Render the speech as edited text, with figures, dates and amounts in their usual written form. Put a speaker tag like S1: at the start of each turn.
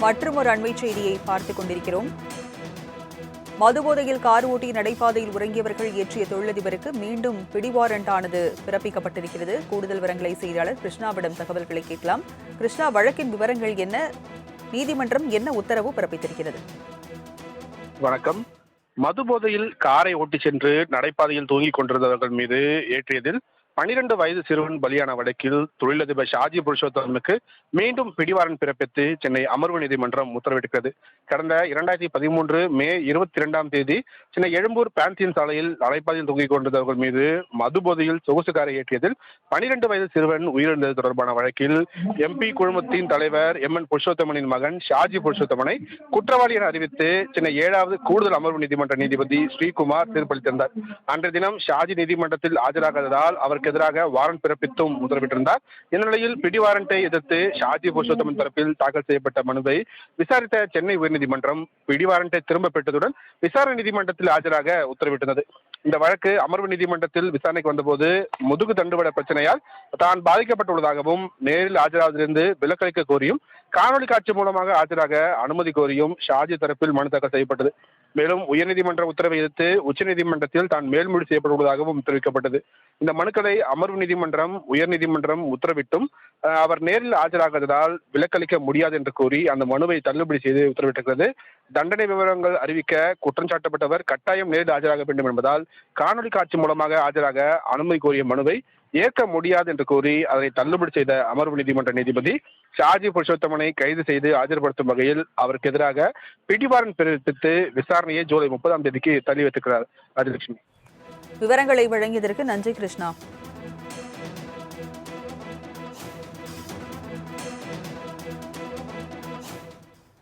S1: மற்றொரு அண்மைச் செய்தியை பார்த்துக் கொண்டிருக்கிறோம். மதுபோதையில் கார் ஓட்டி நடைபாதையில் உறங்கியவர்கள் ஏற்றிய தொழிலதிபருக்கு மீண்டும் பிடிவாரண்ட் ஆனது பிறப்பிக்கப்பட்டிருக்கிறது. கூடுதல் விவரங்களை செய்தியாளர் கிருஷ்ணாவிடம் தகவல்களை கேட்கலாம். கிருஷ்ணா, வழக்கின் விவரங்கள் என்ன? நீதிமன்றம் என்ன உத்தரவு பிறப்பித்திருக்கிறது?
S2: வணக்கம். மதுபோதையில் காரை ஓட்டிச் சென்று நடைபாதையில் தூங்கிக் கொண்டிருந்தவர்கள் மீது ஏற்றியதில் 12 வயது சிறுவன் பலியான வழக்கில் தொழிலதிபர் ஷாஜி புருஷோத்தமனுக்கு மீண்டும் பிடிவாரண்ட் பிறப்பித்து சென்னை அமர்வு நீதிமன்றம் உத்தரவிட்டிருக்கிறது. கடந்த 2013 மே 22ஆம் தேதி சென்னை எழும்பூர் பான்சியன் சாலையில் நடைபாதையில் தூங்கிக் கொண்டிருந்தவர்கள் மீது மதுபோதையில் சொகுசு காரை ஏற்றியதில் 12 வயது சிறுவன் உயிரிழந்தது தொடர்பான வழக்கில் MP குழுமத்தின் தலைவர் MN புருஷோத்தமனின் மகன் ஷாஜி புருஷோத்தமனை குற்றவாளி என அறிவித்து சென்னை 7வது கூடுதல் அமர்வு நீதிமன்ற நீதிபதி ஸ்ரீகுமார் தீர்ப்பளித்திருந்தார். அன்றைய தினம் ஷாஜி நீதிமன்றத்தில் ஆஜராகாததால் அவருக்கு எதிராக வாரண்ட் பிறப்பித்தும் உத்தரவிட்டிருந்தார். இந்த நிலையில் பிடிவாரண்டை எதிர்த்து ஷாஜி புருஷோத்தமன் தரப்பில் தாக்கல் செய்யப்பட்ட மனுவை விசாரித்த சென்னை உயர்நீதிமன்றம் பிடிவாரண்டை திரும்ப பெற்றதுடன் விசாரணை நீதிமன்றத்தில் ஆஜராக உத்தரவிட்டது. இந்த வழக்கு அமர்வு நீதிமன்றத்தில் விசாரணைக்கு வந்தபோது முதுகு தண்டுவட பிரச்சனையால் தான் பாதிக்கப்பட்டுள்ளதாகவும் நேரில் ஆஜராவதிலிருந்து விலக்களிக்க கோரியும் காணொலி காட்சி மூலமாக ஆஜராக அனுமதி கோரியும் ஷாஜி தரப்பில் மனு தாக்கல் செய்யப்பட்டது. மேலும் உயர்நீதிமன்ற உத்தரவை எதிர்த்து உச்சநீதிமன்றத்தில் தான் மேல்முறை செய்யப்பட்டுள்ளதாகவும் தெரிவிக்கப்பட்டது. இந்த மனுக்களை அமர்வு நீதிமன்றம் உயர்நீதிமன்றம் உத்தரவிட்டும் அவர் நேரில் ஆஜராகாததால் விலக்களிக்க முடியாது என்று கூறி அந்த மனுவை தள்ளுபடி செய்து உத்தரவிட்டிருக்கிறது. தண்டனை விவரங்கள் அறிவிக்க குற்றம் சாட்டப்பட்டவர் கட்டாயம் நேரில் ஆஜராக வேண்டும் என்பதால் காணொலி காட்சி மூலமாக ஆஜராக அனுமதி கோரிய மனுவை ஏற்க முடியாது என்று கூறி அதனை தள்ளுபடி செய்த அமர்வு நீதிமன்ற நீதிபதி ஷாஜி புருஷோத்தமனை கைது செய்து ஆஜர்படுத்தும் வகையில் அவருக்கு எதிராக பிடிவாரண்ட் பிறப்பித்து விசாரணையை ஜூலை 30ஆம் தேதிக்கு தள்ளி வைத்திருக்கிறார். ராஜலட்சுமி,
S1: விவரங்களை வழங்கியதற்கு நன்றி கிருஷ்ணா.